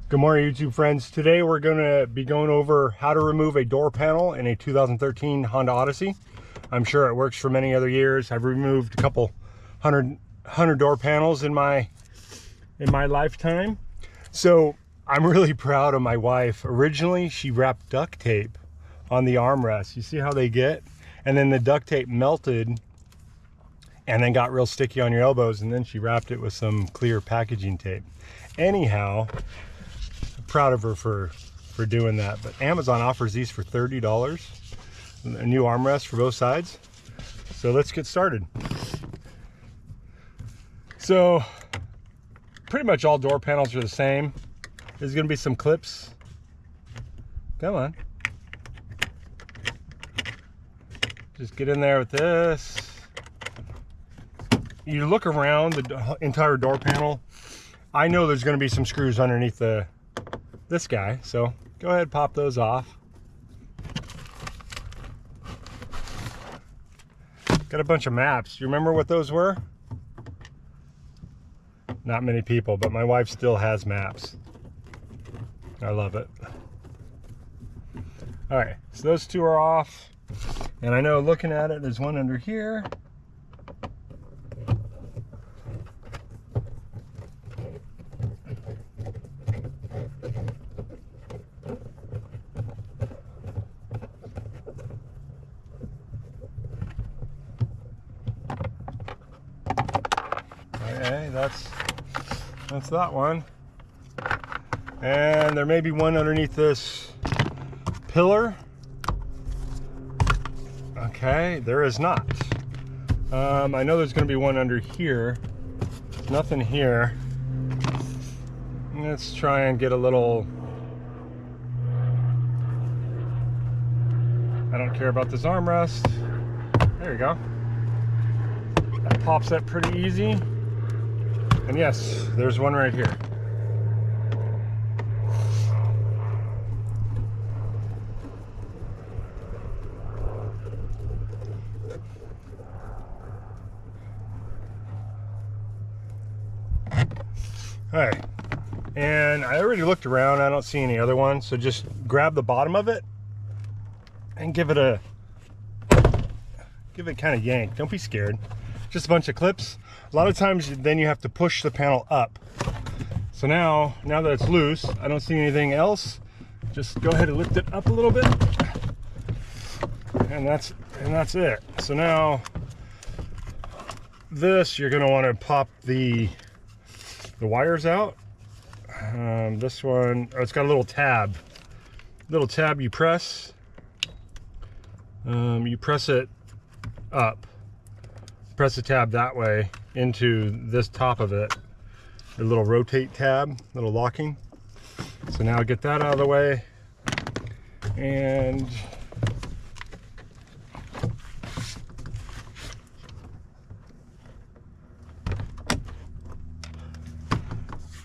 Good morning, YouTube friends. Today we're going to be going over how to remove a door panel in a 2013 Honda Odyssey. I'm sure it works for many other years. I've removed a couple hundred door panels in my lifetime. So I'm really proud of my wife. Originally, she wrapped duct tape on the armrest. You see how they get? And then the duct tape melted and then got real sticky on your elbows, and then she wrapped it with some clear packaging tape. Anyhow, proud of her for doing that. But Amazon offers these for $30, a new armrest for both sides. So let's get started. So pretty much all door panels are the same. There's going to be some clips. Come on, just get in there with this. You look around the entire door panel. I know there's going to be some screws underneath this guy, so go ahead, pop those off. Got a bunch of maps. Do you remember what those were? Not many people, but my wife still has maps. I love it. All right, so those two are off, and I know looking at it, there's one under here. Okay, that's that one. And there may be one underneath this pillar. Okay, there is not. I know there's going to be one under here. There's nothing here. Let's try and get a little... I don't care about this armrest. There you go. That pops up pretty easy. And yes, there's one right here. All right, and I already looked around. I don't see any other ones, so just grab the bottom of it and give it kind of yank. Don't be scared. Just a bunch of clips. A lot of times then you have to push the panel up. So now that it's loose, I don't see anything else. Just go ahead and lift it up a little bit, and that's it. So now this, you're going to want to pop the wires out. This one, it's got a little tab you press. You press it up, press the tab that way into this top of it, a little rotate tab, little locking. So now get that out of the way, and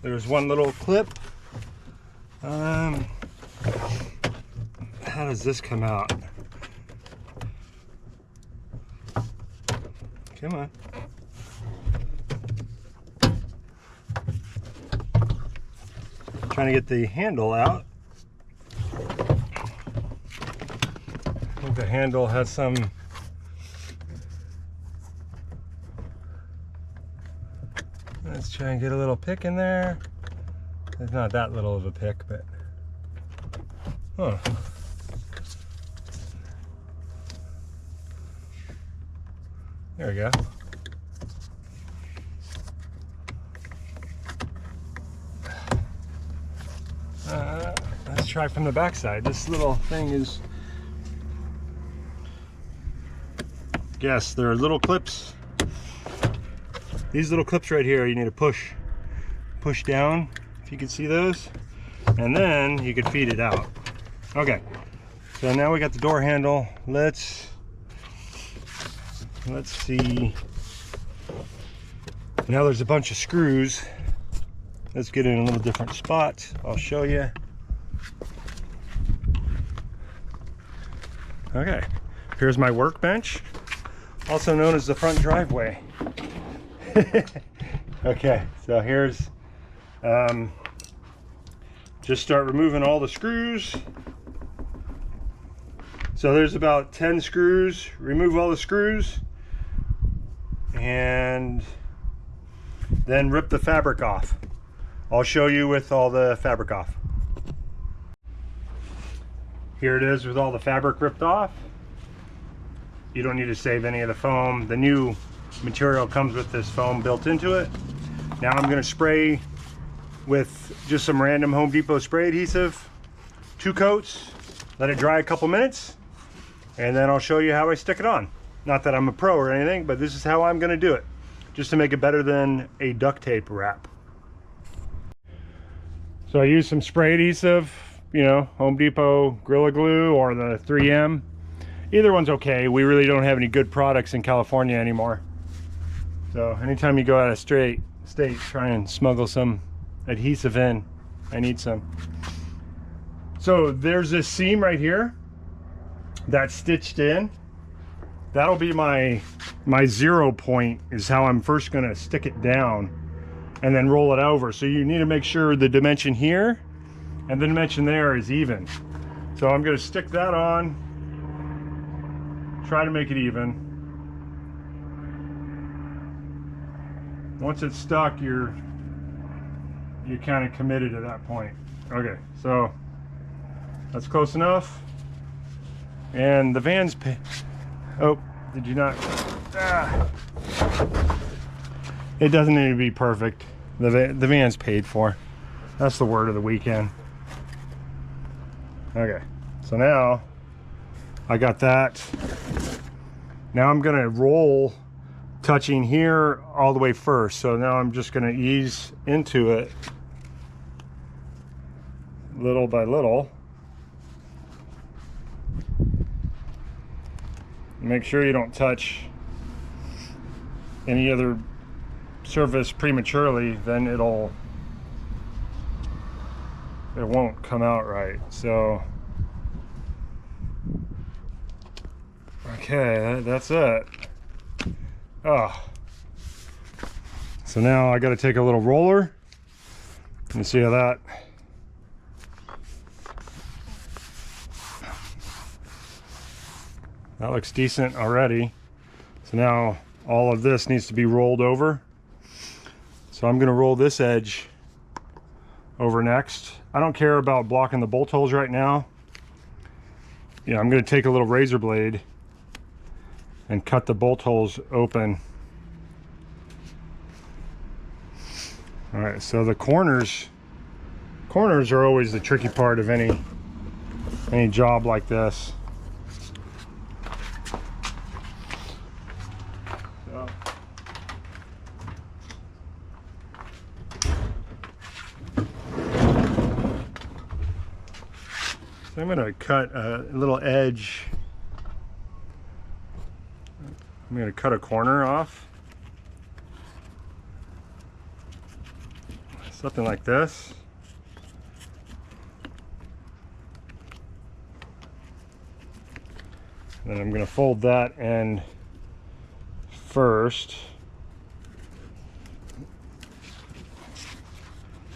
there's one little clip. How does this come out? Come on. Trying to get the handle out. I think the handle has some... Let's try and get a little pick in there. It's not that little of a pick, but... Huh. There we go. Let's try from the back side. This little thing is... Yes, there are little clips. These little clips right here, you need to push down, if you can see those, and then you can feed it out. Okay, so now we got the door handle. Let's see. Now there's a bunch of screws. Let's get in a little different spot. I'll show you. Okay, here's my workbench, also known as the front driveway. Okay, so here's just start removing all the screws. So there's about 10 screws. Remove all the screws and then rip the fabric off. I'll show you with all the fabric off. Here it is with all the fabric ripped off. You don't need to save any of the foam. The new material comes with this foam built into it. Now I'm going to spray with just some random Home Depot spray adhesive, 2 coats, let it dry a couple minutes, and then I'll show you how I stick it on. Not that I'm a pro or anything, but this is how I'm going to do it, just to make it better than a duct tape wrap. So I use some spray adhesive, you know, Home Depot Gorilla Glue or the 3M. Either one's okay. We really don't have any good products in California anymore. So anytime you go out of state, try and smuggle some adhesive in. I need some. So there's this seam right here that's stitched in. That'll be my 0 point, is how I'm first gonna stick it down and then roll it over. So you need to make sure the dimension here and the dimension there is even. So I'm gonna stick that on, try to make it even. Once it's stuck, you're kind of committed at that point. Okay, so that's close enough. And the van's oh, did you not? It doesn't need to be perfect. The van's paid for. That's the word of the weekend. Okay, so now I got that. Now I'm gonna roll, touching here all the way first. So now I'm just gonna ease into it little by little. Make sure you don't touch any other surface prematurely, then it won't come out right. So okay, that's it. Oh, so now I got to take a little roller. Let me see how that. That looks decent already. So now all of this needs to be rolled over. So I'm going to roll this edge over next. I don't care about blocking the bolt holes right now. Yeah, I'm going to take a little razor blade and cut the bolt holes open. All right, so the corners are always the tricky part of any job like this. So I'm going to cut a little edge. I'm going to cut a corner off. Something like this. And then I'm going to fold that end first.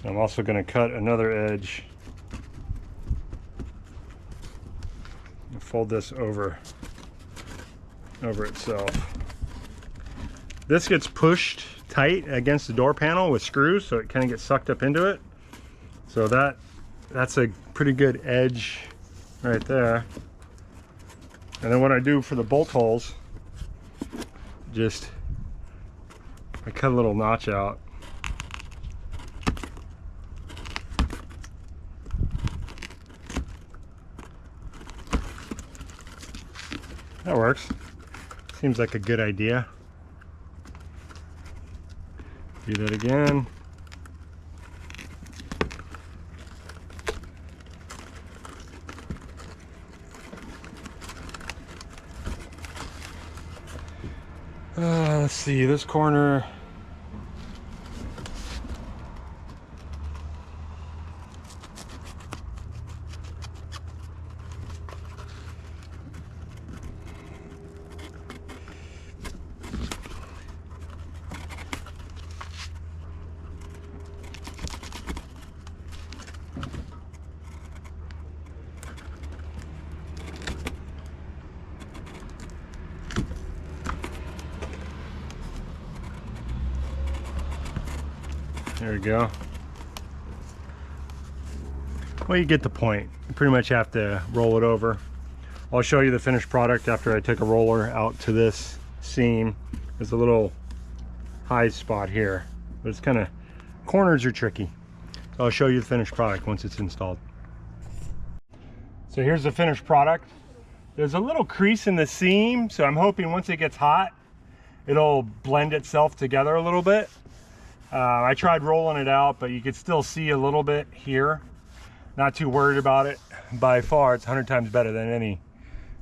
I'm also going to cut another edge. Fold this over itself. This gets pushed tight against the door panel with screws, so it kind of gets sucked up into it. So that's a pretty good edge right there. And then what I do for the bolt holes, I cut a little notch out. That works. Seems like a good idea. Do that again. Let's see, this corner. There we go. Well, you get the point. You pretty much have to roll it over. I'll show you the finished product after I take a roller out to this seam. There's a little high spot here, but it's kind of, corners are tricky. So I'll show you the finished product once it's installed. So here's the finished product. There's a little crease in the seam, so I'm hoping once it gets hot, it'll blend itself together a little bit. I tried rolling it out, but you could still see a little bit here. Not too worried about it. By far, it's 100 times better than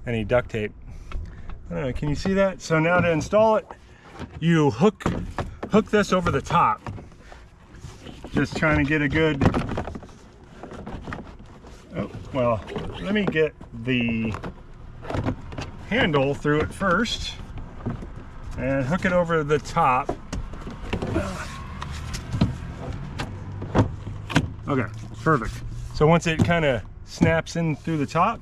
any duct tape. Can you see that? So now to install it, you hook this over the top. Just trying to get a good, oh, well, let me get the handle through it first and hook it over the top. Okay, perfect. So once it kind of snaps in through the top,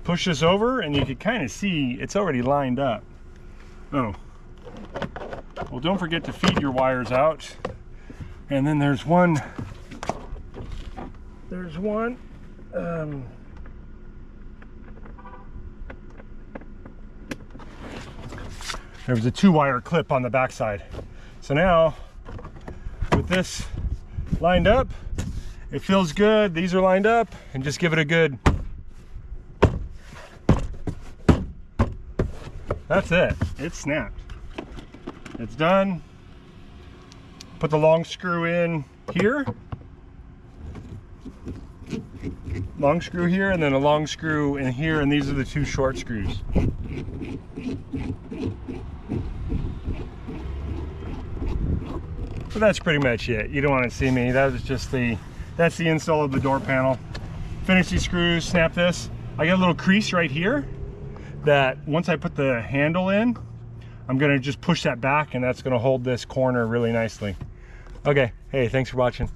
push this over and you can kind of see it's already lined up. Oh, well, don't forget to feed your wires out. And then there's one, there's a 2-wire clip on the backside. So now with this lined up, it feels good. These are lined up, and just give it a good, that's it. It's snapped. It's done. Put the long screw in here. Long screw here, and then a long screw in here, and these are the 2 short screws. So that's pretty much it. You don't want to see me. That was just that's the install of the door panel. Finish these screws, snap this. I got a little crease right here that once I put the handle in, I'm gonna just push that back, and that's gonna hold this corner really nicely. Okay, hey, thanks for watching.